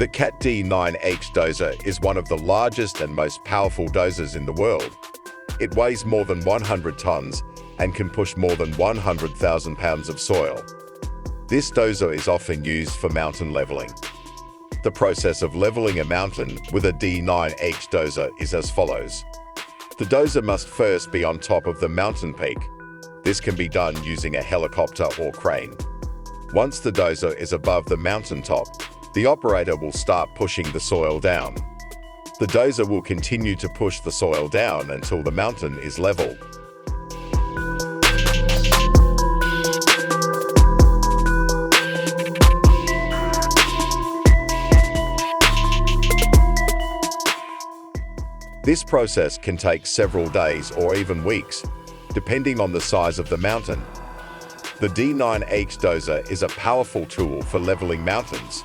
The CAT D9H Dozer is one of the largest and most powerful dozers in the world. It weighs more than 100 tons and can push more than 100,000 pounds of soil. This dozer is often used for mountain leveling. The process of leveling a mountain with a D9H dozer is as follows. The dozer must first be on top of the mountain peak. This can be done using a helicopter or crane. Once the dozer is above the mountaintop, the operator will start pushing the soil down. The dozer will continue to push the soil down until the mountain is level. This process can take several days or even weeks, depending on the size of the mountain. The D9H Dozer is a powerful tool for leveling mountains.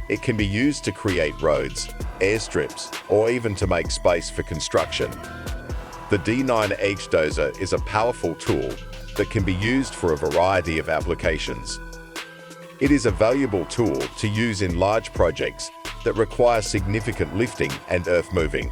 It can be used to create roads, airstrips, or even to make space for construction. The D9H Dozer is a powerful tool that can be used for a variety of applications. It is a valuable tool to use in large projects that require significant lifting and earth moving.